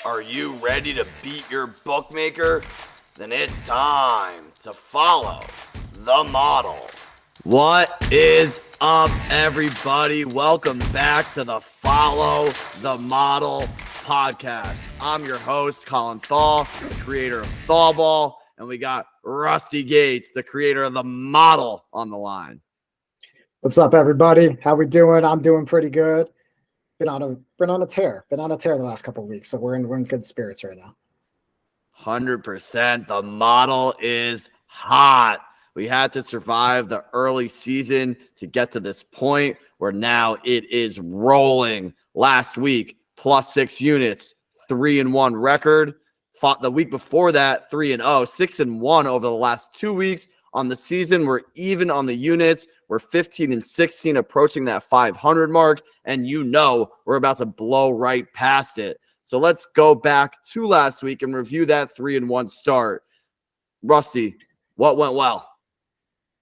Are you ready to beat your bookmaker? Then it's time to follow the model. What is up, everybody? Welcome back to the Follow the Model podcast. I'm your host, Colin Thaw, the creator of ThawBall, and we got Rusty Gates, the creator of the model, on the line. What's up, everybody? How we doing? I'm doing pretty good. Been on a tear the last couple of weeks, so we're in good spirits right now. 100%. The model is hot. We had to survive the early season to get to this point where now it is rolling. Last week, +6 units, 3-1 record. Fought the week before that, 3-0, 6-1 over the last 2 weeks. On the season, we're even on the units. We're 15-16, approaching that 500 mark, and we're about to blow right past it. So let's go back to last week and review that 3-1 start. Rusty, what went well?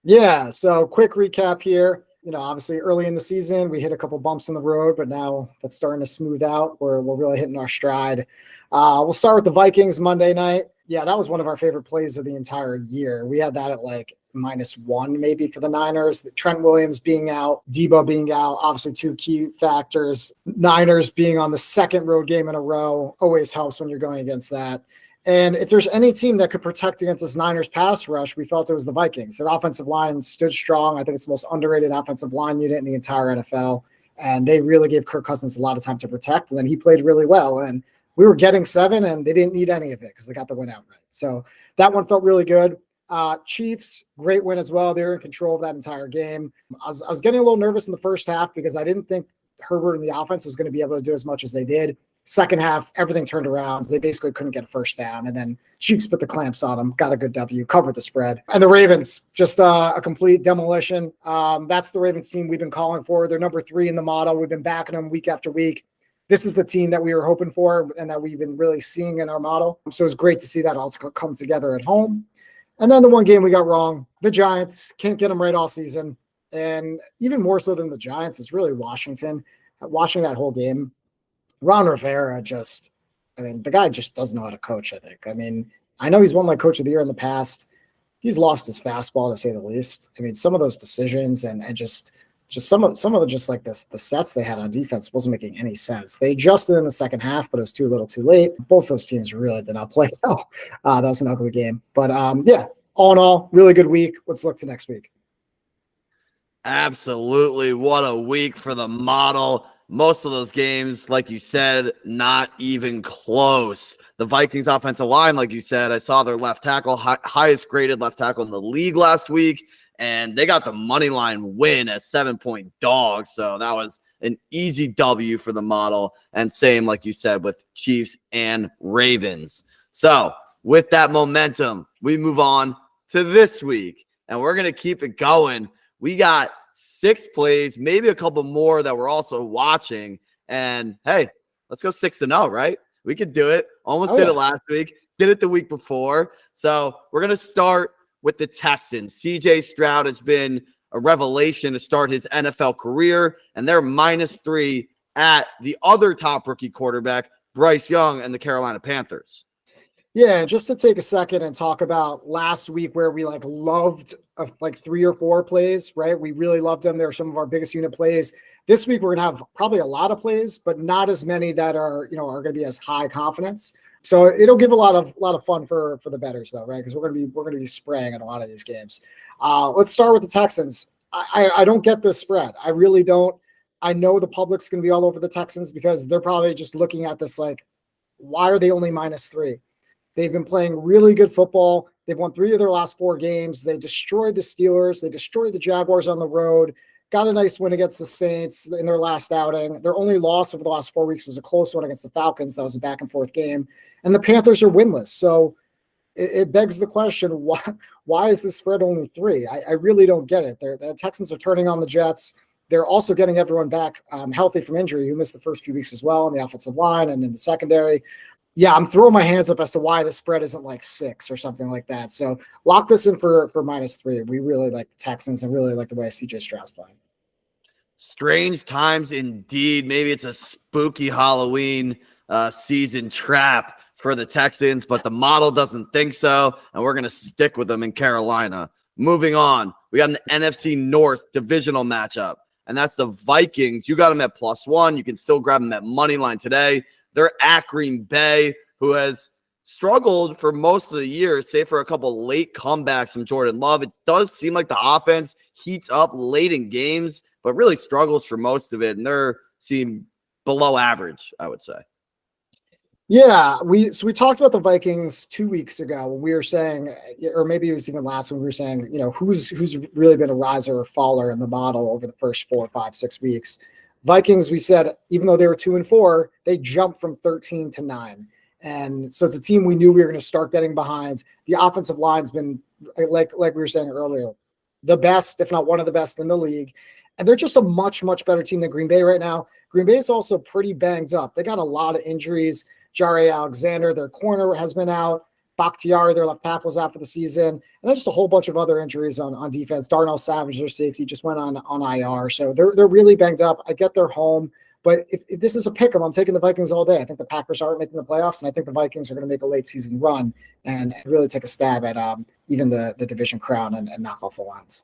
Yeah, so quick recap here. Obviously early in the season, we hit a couple bumps in the road, but now that's starting to smooth out. We're really hitting our stride. We'll start with the Vikings Monday night. Yeah, that was one of our favorite plays of the entire year. We had that at like -1 maybe for the Niners. Trent Williams being out, Debo being out, obviously two key factors. Niners being on the second road game in a row always helps when you're going against that. And if there's any team that could protect against this Niners pass rush, we felt it was the Vikings. Their offensive line stood strong. I think it's the most underrated offensive line unit in the entire NFL. And they really gave Kirk Cousins a lot of time to protect. And then he played really well. And we were getting 7, and they didn't need any of it because they got the win outright. So that one felt really good. Chiefs, great win as well. They were in control of that entire game. I was getting a little nervous in the first half because I didn't think Herbert and the offense was going to be able to do as much as they did. Second half, everything turned around. So they basically couldn't get a first down. And then Chiefs put the clamps on them, got a good W, covered the spread. And the Ravens, just a complete demolition. That's the Ravens team we've been calling for. They're number 3 in the model. We've been backing them week after week. This is the team that we were hoping for and that we've been really seeing in our model. So it's great to see that all come together at home. And then the one game we got wrong, the Giants, can't get them right all season. And even more so than the Giants is really Washington. Watching that whole game, Ron Rivera the guy just doesn't know how to coach, I think. I know he's won like Coach of the Year in the past. He's lost his fastball, to say the least. Some of those decisions and just some of the sets they had on defense wasn't making any sense. They adjusted in the second half, but it was too little too late. Both those teams really did not play well. That was an ugly game. But yeah, all in all, really good week. Let's look to next week. Absolutely. What a week for the model. Most of those games, like you said, not even close. The Vikings offensive line, like you said, I saw their left tackle, highest graded left tackle in the league last week, and they got the money line win as 7-point dogs. So that was an easy W for the model. And same, like you said, with Chiefs and Ravens. So with that momentum, we move on to this week, and we're going to keep it going. We got 6 plays, maybe a couple more that we're also watching. And hey, let's go 6-0, right? We could do it. Almost did it last week. Did it the week before. So we're going to start with the Texans. CJ Stroud has been a revelation to start his NFL career, and they're -3 at the other top rookie quarterback, Bryce Young, and the Carolina Panthers. Yeah, just to take a second and talk about last week where we loved 3 or 4 plays, right? We really loved them. They were some of our biggest unit plays. This week we're gonna have probably a lot of plays, but not as many that are gonna be as high confidence. So it'll give a lot of fun for the bettors though, right? Because we're gonna be spraying in a lot of these games. Let's start with the Texans. I don't get this spread. I really don't. I know the public's gonna be all over the Texans because they're probably just looking at this like, why are they only -3? They've been playing really good football. They've won 3 of their last 4 games. They destroyed the Steelers. They destroyed the Jaguars on the road. Got a nice win against the Saints in their last outing. Their only loss over the last 4 weeks was a close one against the Falcons. That was a back-and-forth game. And the Panthers are winless. So it begs the question, why is this spread only 3? I really don't get it. The Texans are turning on the Jets. They're also getting everyone back healthy from injury, who missed the first few weeks as well on the offensive line and in the secondary. Yeah, I'm throwing my hands up as to why the spread isn't like 6 or something like that. So lock this in for -3. We really like the Texans and really like the way CJ Stroud's playing. Strange times indeed. Maybe it's a spooky Halloween season trap for the Texans, but the model doesn't think so, and we're going to stick with them in Carolina. Moving on, we got an NFC North divisional matchup, and that's the Vikings. You got them at +1. You can still grab them at money line today. They're at Green Bay, who has struggled for most of the year, save for a couple late comebacks from Jordan Love. It does seem like the offense heats up late in games, but really struggles for most of it, and they're seem below average, I would say. Yeah, we talked about the Vikings 2 weeks ago when we were saying, or maybe it was even last when we were saying, who's really been a riser or faller in the model over the first 4, 5, 6 weeks. Vikings, we said, even though they were 2-4, they jumped from 13 to 9. And so it's a team we knew we were going to start getting behind. The offensive line's been, like we were saying earlier, the best, if not one of the best in the league. And they're just a much, much better team than Green Bay right now. Green Bay is also pretty banged up. They got a lot of injuries. Jare Alexander, their corner, has been out. Bakhtiari, their left tackle, is out for the season. And then just a whole bunch of other injuries on defense. Darnell Savage, their safety, just went on IR. So they're really banged up. I get they're home. But if this is a pick 'em, I'm taking the Vikings all day. I think the Packers aren't making the playoffs, and I think the Vikings are going to make a late season run and really take a stab at even the division crown and knock off the Lions.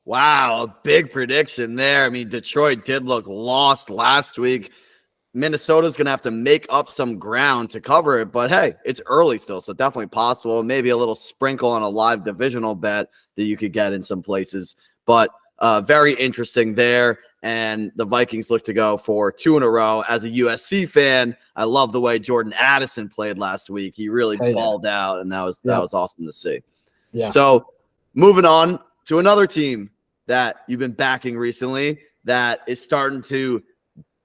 Wow, a big prediction there. I mean, Detroit did look lost last week. Minnesota's going to have to make up some ground to cover it, but hey, it's early still, so definitely possible. Maybe a little sprinkle on a live divisional bet that you could get in some places, but very interesting there. And the Vikings look to go for 2 in a row. As a USC fan, I love the way Jordan Addison played last week. He really balled out, and that was awesome to see. Yeah. So moving on to another team that you've been backing recently that is starting to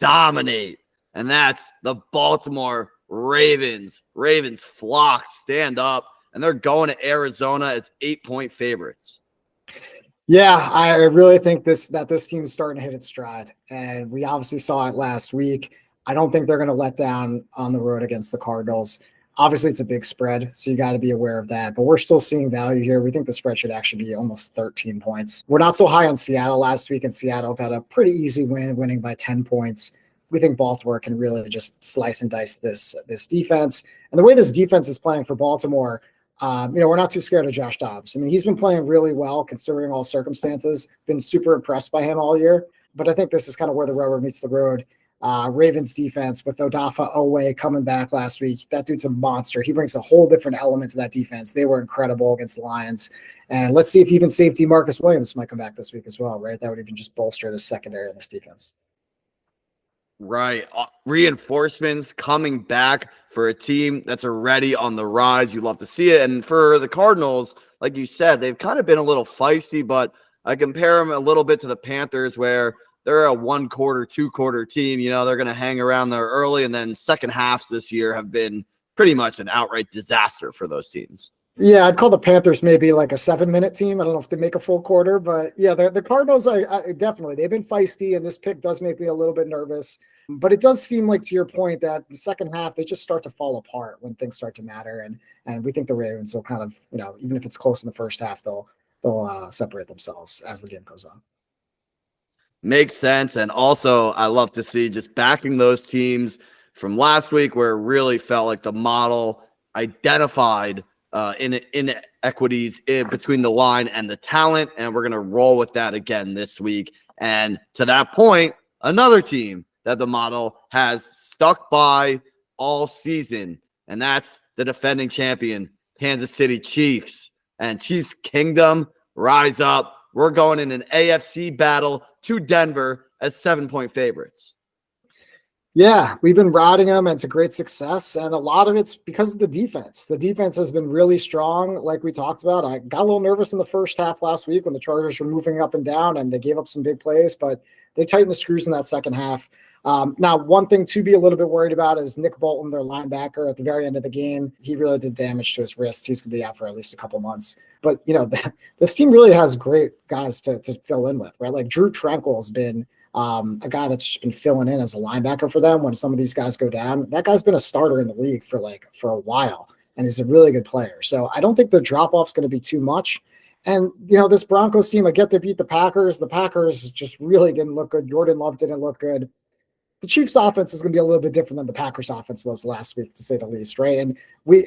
dominate, and that's the Baltimore Ravens. Ravens flock, stand up, and they're going to Arizona as 8-point favorites. Yeah, I really think this team is starting to hit its stride, and we obviously saw it last week. I don't think they're going to let down on the road against the Cardinals. Obviously, it's a big spread, so you got to be aware of that, but we're still seeing value here. We think the spread should actually be almost 13 points. We're not so high on Seattle last week, and Seattle got a pretty easy win, winning by 10 points. We think Baltimore can really just slice and dice this defense. And the way this defense is playing for Baltimore, we're not too scared of Josh Dobbs. I mean, he's been playing really well considering all circumstances. Been super impressed by him all year. But I think this is kind of where the rubber meets the road. Ravens defense with Odafe Oweh coming back last week. That dude's a monster. He brings a whole different element to that defense. They were incredible against the Lions. And let's see if even safety Marcus Williams might come back this week as well, right? That would even just bolster the secondary in this defense. Right. Reinforcements coming back for a team that's already on the rise. You love to see it. And for the Cardinals, like you said, they've kind of been a little feisty, but I compare them a little bit to the Panthers where they're a 1-quarter, 2-quarter team. They're going to hang around there early, and then second halves this year have been pretty much an outright disaster for those teams. Yeah, I'd call the Panthers maybe like a 7-minute team. I don't know if they make a full quarter, but yeah, the Cardinals, I definitely, they've been feisty, and this pick does make me a little bit nervous. But it does seem like, to your point, that the second half, they just start to fall apart when things start to matter. And we think the Ravens will kind of, even if it's close in the first half, they'll separate themselves as the game goes on. Makes sense. And also, I love to see just backing those teams from last week where it really felt like the model identified inequities between the line and the talent. And we're going to roll with that again this week. And to that point, another team that the model has stuck by all season, and that's the defending champion, Kansas City Chiefs. And Chiefs Kingdom, rise up. We're going in an AFC battle to Denver as 7-point favorites. Yeah, we've been riding them, and it's a great success. And a lot of it's because of the defense. The defense has been really strong, like we talked about. I got a little nervous in the first half last week when the Chargers were moving up and down, and they gave up some big plays, but they tightened the screws in that second half. Now, one thing to be a little bit worried about is Nick Bolton, their linebacker, at the very end of the game. He really did damage to his wrist. He's going to be out for at least a couple months. But, this team really has great guys to fill in with, right? Like Drew Tranquil has been a guy that's just been filling in as a linebacker for them when some of these guys go down. That guy's been a starter in the league for a while, and he's a really good player. So I don't think the drop-off is going to be too much. And, this Broncos team, I get they beat the Packers. The Packers just really didn't look good. Jordan Love didn't look good. the Chiefs offense is going to be a little bit different than the Packers offense was last week, to say the least, right? And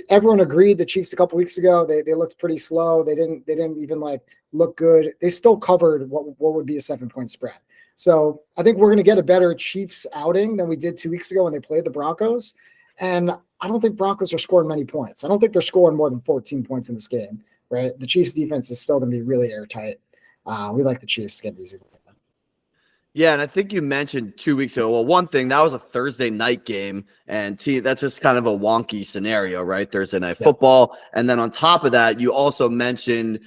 everyone agreed the Chiefs a couple weeks ago, they looked pretty slow. They didn't even like look good. They still covered what would be a 7-point spread. So I think we're going to get a better Chiefs outing than we did 2 weeks ago when they played the Broncos. And I don't think Broncos are scoring many points. I don't think they're scoring more than 14 points in this game, right? The Chiefs defense is still going to be really airtight. We like the Chiefs to get easy. Yeah, and I think you mentioned 2 weeks ago. Well, one thing, that was a Thursday night game, and that's just kind of a wonky scenario, right? Thursday night football. And then on top of that, you also mentioned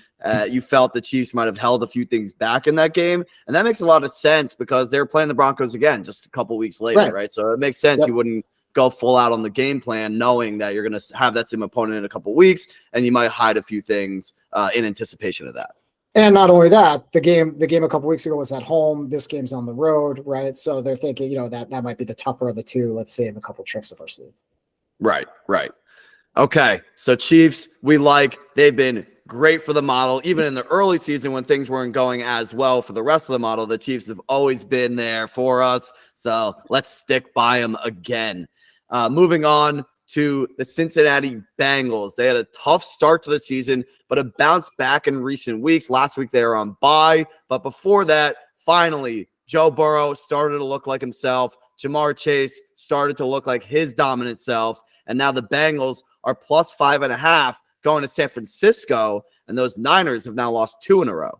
you felt the Chiefs might have held a few things back in that game. And that makes a lot of sense because they're playing the Broncos again just a couple weeks later, right? So it makes sense you wouldn't go full out on the game plan knowing that you're going to have that same opponent in a couple weeks, and you might hide a few things in anticipation of that. And not only that, the game a couple weeks ago was at home. This game's on the road, right? So they're thinking, that might be the tougher of the two. Let's save a couple tricks up our sleeve. Right. Okay, so Chiefs, they've been great for the model. Even in the early season when things weren't going as well for the rest of the model, the Chiefs have always been there for us. So let's stick by them again. Moving on to the Cincinnati Bengals. They had a tough start to the season, but have bounced back in recent weeks. Last week they were on bye, but before that, finally, Joe Burrow started to look like himself. Jamar Chase started to look like his dominant self, and now the Bengals are plus 5.5 going to San Francisco, and those Niners have now lost 2 in a row.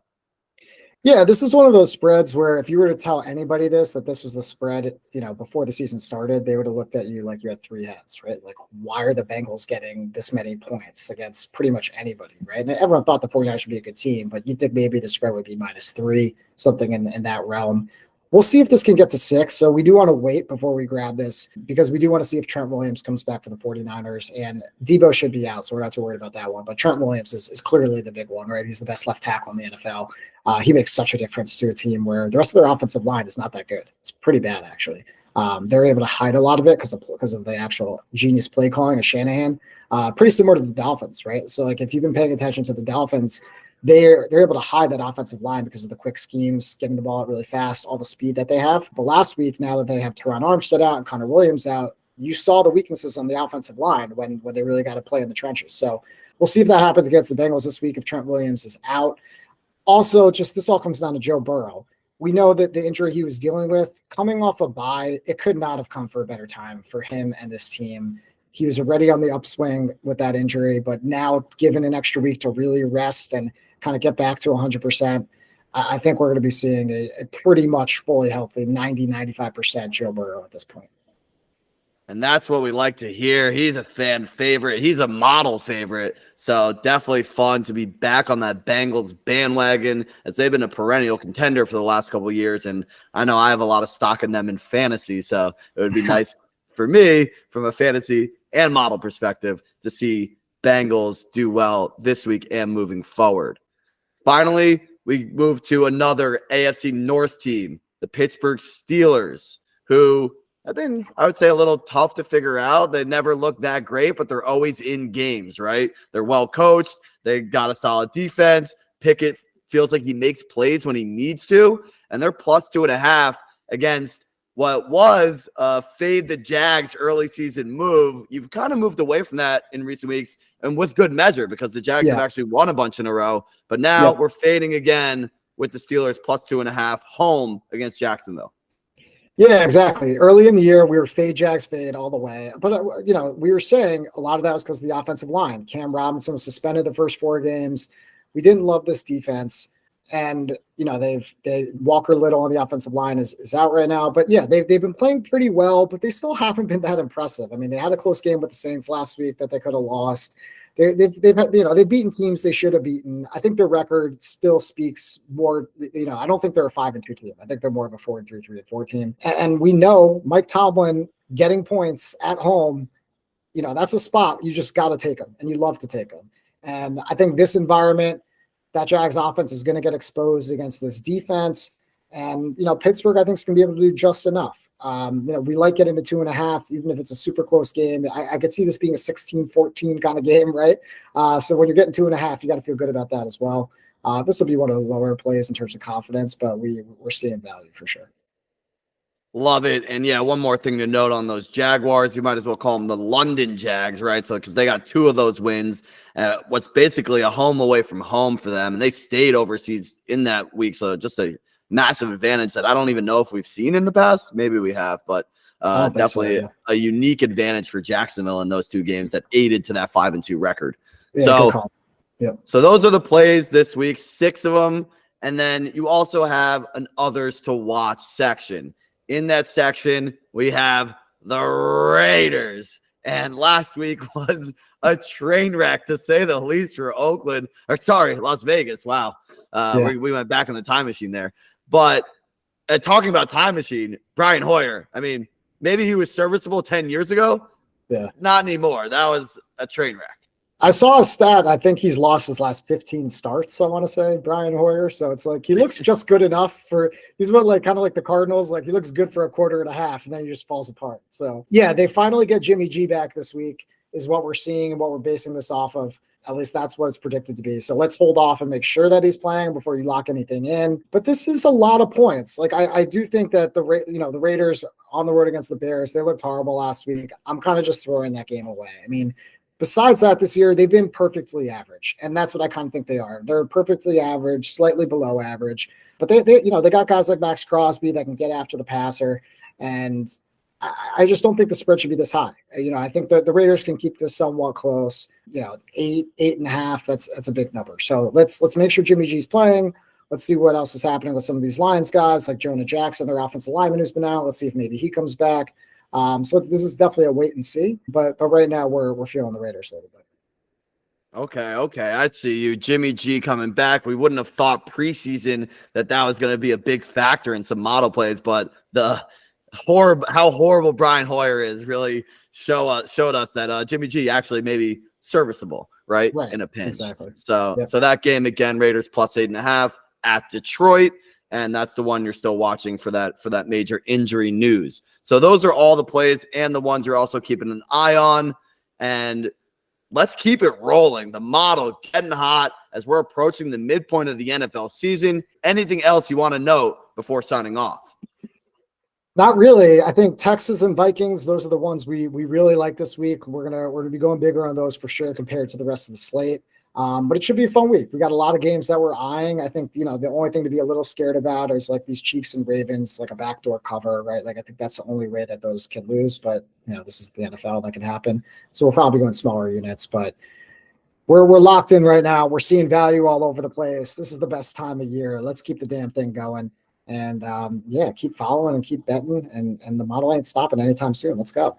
Yeah, this is one of those spreads where if you were to tell anybody that this is the spread, before the season started, they would have looked at you like you had 3 heads, right? Like, why are the Bengals getting this many points against pretty much anybody, right? And everyone thought the 49ers should be a good team, but you'd think maybe the spread would be -3, something in that realm. We'll see if this can get to 6. So we do want to wait before we grab this because we do want to see if Trent Williams comes back for the 49ers, and Debo should be out. So we're not too worried about that one. But Trent Williams is clearly the big one, right? He's the best left tackle in the NFL. He makes such a difference to a team where the rest of their offensive line is not that good. It's pretty bad, actually. They're able to hide a lot of it because of the actual genius play calling of Shanahan. Pretty similar to the Dolphins, right? So like if you've been paying attention to the Dolphins, they're able to hide that offensive line because of the quick schemes, getting the ball out really fast, all the speed that they have. But last week, now that they have Teron Armstead out and Connor Williams out, you saw the weaknesses on the offensive line when they really got to play in the trenches. So we'll see if that happens against the Bengals this week if Trent Williams is out. Also, just this all comes down to Joe Burrow. We know that the injury he was dealing with, coming off a bye, it could not have come for a better time for him and this team. He was already on the upswing with that injury, but now given an extra week to really rest and kind of get back to 100%, I think we're going to be seeing a pretty much fully healthy 90-95% Joe Burrow at this point. And that's what we like to hear. He's a fan favorite. He's a model favorite. So definitely fun to be back on that Bengals bandwagon as they've been a perennial contender for the last couple of years. And I know I have a lot of stock in them in fantasy. So it would be nice for me from a fantasy and model perspective to see Bengals do well this week and moving forward. Finally, we move to another AFC North team, the Pittsburgh Steelers, who have been, I would say, a little tough to figure out. They never look that great, but they're always in games, right? They're well coached. They got a solid defense. Pickett feels like he makes plays when he needs to, and they're plus 2.5 against what was fade the Jags early season move. You've kind of moved away from that in recent weeks, and with good measure because the Jags have actually won a bunch in a row. But now we're fading again with the Steelers plus 2.5 home against Jacksonville. Yeah, exactly. Early in the year, we were Jags fade all the way. But, we were saying a lot of that was because of the offensive line. Cam Robinson was suspended the first 4 games. We didn't love this defense. And, Walker Little on the offensive line is out right now. But, yeah, they've been playing pretty well, but they still haven't been that impressive. I mean, they had a close game with the Saints last week that they could have lost. They've beaten teams they should have beaten. I think their record still speaks more. I don't think they're a 5-2 team. I think they're more of a 4-3, 3-4 team. And we know Mike Tomlin getting points at home. That's a spot you just got to take them, and you love to take them. And I think this environment, that Jags offense is going to get exposed against this defense. And, Pittsburgh, I think, is going to be able to do just enough. We like getting the 2.5, even if it's a super close game. I could see this being a 16-14 kind of game, right? So when you're getting 2.5, you got to feel good about that as well. This will be one of the lower plays in terms of confidence, but we're seeing value for sure. Love it. And yeah, one more thing to note on those Jaguars, you might as well call them the London Jags, right? So because they got 2 of those wins, what's basically a home away from home for them, and they stayed overseas in that week. So just a massive advantage that I don't even know if we've seen in the past. Maybe we have, but definitely a unique advantage for Jacksonville in those 2 games that aided to that 5-2 record. Yeah, So those are the plays this week, 6 of them. And then you also have an others to watch section. In that section, we have the Raiders. And last week was a train wreck, to say the least, for Las Vegas. Wow. We went back in the time machine there. But talking about time machine, Brian Hoyer, I mean, maybe he was serviceable 10 years ago. Yeah. Not anymore. That was a train wreck. I saw a stat. I think he's lost his last 15 starts, I want to say, Brian Hoyer. So it's like he looks just good enough he's kind of like the Cardinals. Like he looks good for a quarter and a half, and then he just falls apart. So yeah, they finally get Jimmy G back this week is what we're seeing and what we're basing this off of. At least that's what it's predicted to be. So let's hold off and make sure that he's playing before you lock anything in. But this is a lot of points. Like I do think that the Raiders on the road against the Bears, they looked horrible last week. I'm kind of just throwing that game away. I mean, besides that, this year, they've been perfectly average. And that's what I kind of think they are. They're perfectly average, slightly below average. But they got guys like Max Crosby that can get after the passer. And I just don't think the spread should be this high. I think that the Raiders can keep this somewhat close. 8.5, that's a big number. So let's make sure Jimmy G's playing. Let's see what else is happening with some of these Lions guys like Jonah Jackson, their offensive lineman who's been out. Let's see if maybe he comes back. So this is definitely a wait and see, but right now we're feeling the Raiders a little bit. Okay. I see you. Jimmy G coming back. We wouldn't have thought preseason that was going to be a big factor in some model plays, but how horrible Brian Hoyer is really showed us that Jimmy G actually may be serviceable, right? In a pinch. Exactly. So that game again, Raiders plus 8.5 at Detroit. And that's the one you're still watching for that major injury news. So those are all the plays and the ones you're also keeping an eye on. And let's keep it rolling. The model getting hot as we're approaching the midpoint of the NFL season. Anything else you want to note before signing off? Not really. I think Texas and Vikings, those are the ones we really like this week. We're gonna be going bigger on those for sure compared to the rest of the slate. But it should be a fun week. We got a lot of games that we're eyeing. I think, the only thing to be a little scared about is like these Chiefs and Ravens, like a backdoor cover, right? Like I think that's the only way that those can lose, but this is the NFL, that can happen. So we'll probably go in smaller units, but we're locked in right now. We're seeing value all over the place. This is the best time of year. Let's keep the damn thing going. And keep following and keep betting, and the model ain't stopping anytime soon. Let's go.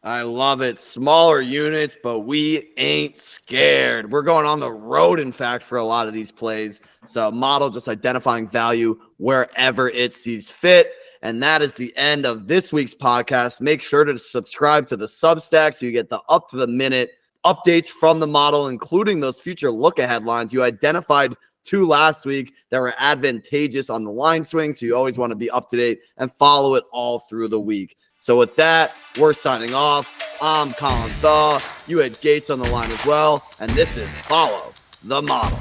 I love it. Smaller units, but we ain't scared. We're going on the road, in fact, for a lot of these plays. So model just identifying value wherever it sees fit. And that is the end of this week's podcast. Make sure to subscribe to the Substack so you get the up-to-the-minute updates from the model, including those future look-ahead lines you identified 2 last week that were advantageous on the line swing. So you always want to be up to date and follow it all through the week. So with that, we're signing off. I'm Colin Thaw. You had Gates on the line as well. And this is Follow the Model.